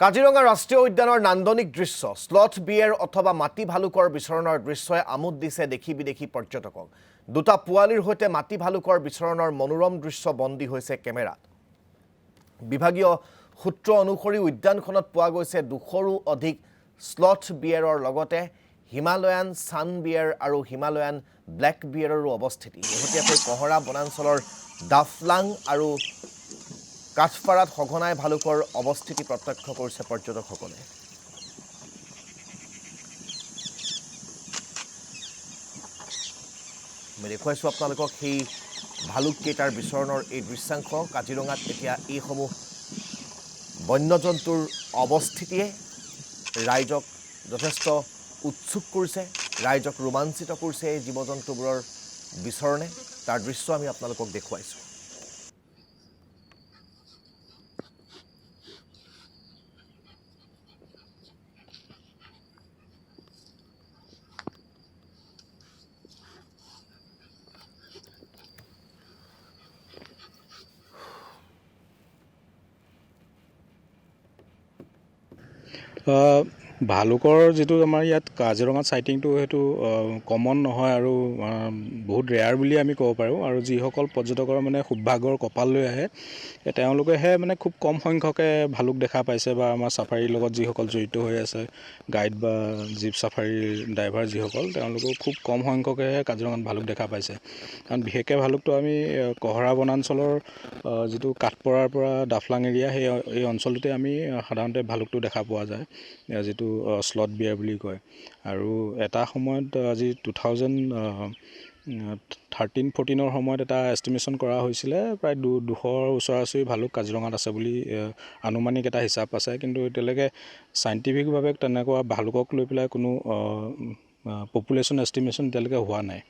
কাজিৰঙা ৰাষ্ট্ৰীয় উদ্যানৰ নান্দনিক দৃশ্য স্লথ বিয়েৰ অথবা মাটি ভালুকৰ বিচৰণৰ দৃশ্যই আমোদ দিছে দেখি বিদেশী পৰ্যটকক। দুটা পোৱালিৰ সৈতে মাটি ভালুকৰ বিচৰণৰ মনোৰম দৃশ্য বন্দী হৈছে কেমেৰাত। বিভাগীয় সূত্ৰ অনুসৰি উদ্যানখনত পোৱা গৈছে 200ৰো অধিক স্লথ বিয়েৰৰ লগতে হিমালয়ান সান বিয়েৰ আৰু হিমালয়ান ব্লেক বিয়েৰৰো অৱস্থিতি। শেহতীয়াকৈ কহৰা বনাঞ্চলৰ ডাফলাং আৰু কাঠপাৰাত সঘনাই ভালুকৰ অৱস্থিতি প্ৰত্যক্ষ কৰিছে পৰ্যটকসকলে। আমি দেখুৱাইছোঁ আপোনালোকক সেই ভালুককেইটাৰ বিচৰণৰ এই দৃশ্যাংশ। কাজিৰঙাত এতিয়া এইসমূহ বন্যজন্তুৰ অৱস্থিতিয়ে ৰাইজক যথেষ্ট উৎসুক কৰিছে, ৰাইজক ৰোমাঞ্চিত কৰিছে। এই জীৱ জন্তুবোৰৰ বিচৰণে তাৰ দৃশ্য আমি আপোনালোকক দেখুৱাইছোঁ। ভালুকৰ যিটো আমাৰ ইয়াত কাজিৰঙাত চাইটিংটো সেইটো কমন নহয় আৰু বহুত ৰেয়াৰ বুলি আমি ক'ব পাৰোঁ। আৰু যিসকল পৰ্যটকৰ মানে সৌভাগ্যৰ কপাল লৈ আহে তেওঁলোকেহে মানে খুব কম সংখ্যকে ভালুক দেখা পাইছে, বা আমাৰ চাফাৰীৰ লগত যিসকল জড়িত হৈ আছে, গাইড বা জীপ চাফাৰীৰ ড্ৰাইভাৰ যিসকল, তেওঁলোকেও খুব কম সংখ্যকেহে কাজিৰঙাত ভালুক দেখা পাইছে। কাৰণ বিশেষকৈ ভালুকটো আমি কহৰা বনাঞ্চলৰ যিটো কাঠপৰাৰ পৰা ডাফলাং এৰিয়া, এই অঞ্চলটোতে আমি সাধাৰণতে ভালুকটো দেখা পোৱা যায়, যিটো স্লথ বিয়াৰ বুলি কয়। আৰু এটা সময়ত আজি 2013-14 সময়ত এটা এষ্টিমেশ্যন কৰা হৈছিলে, প্ৰায় 200ৰ ওচৰা-ওচৰি ভালুক কাজিৰঙাত আছে বুলি আনুমানিক এটা হিচাপ আছে। কিন্তু এতিয়ালৈকে চাইণ্টিফিকভাৱে তেনেকুৱা ভালুকক লৈ পেলাই কোনো পপুলেশ্যন এষ্টিমেশ্যন এতিয়ালৈকে হোৱা নাই।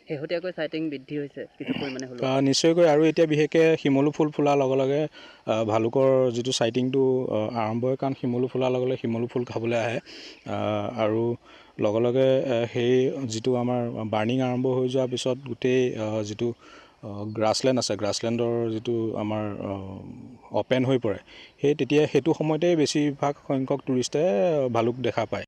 শেহতীয়াকৈ চাইটিং বৃদ্ধি হৈছে কিছু পৰিমাণে হ'লেও। নিশ্চয়কৈ, আৰু এতিয়া বিশেষকৈ শিমলু ফুল ফুলাৰ লগে লগে ভালুকৰ যিটো চাইটিংটো আৰম্ভ হয়, কাৰণ শিমলু ফুলাৰ লগে লগে শিমলু ফুল খাবলৈ আহে। আৰু লগে লগে সেই যিটো আমাৰ বাৰ্ণিং আৰম্ভ হৈ যোৱাৰ পিছত গোটেই যিটো গ্ৰাছলেণ্ড আছে, গ্ৰাছলেণ্ডৰ যিটো আমাৰ অ'পেন হৈ পৰে, তেতিয়া সেইটো সময়তেই বেছিভাগ সংখ্যক টুৰিষ্টে ভালুক দেখা পায়।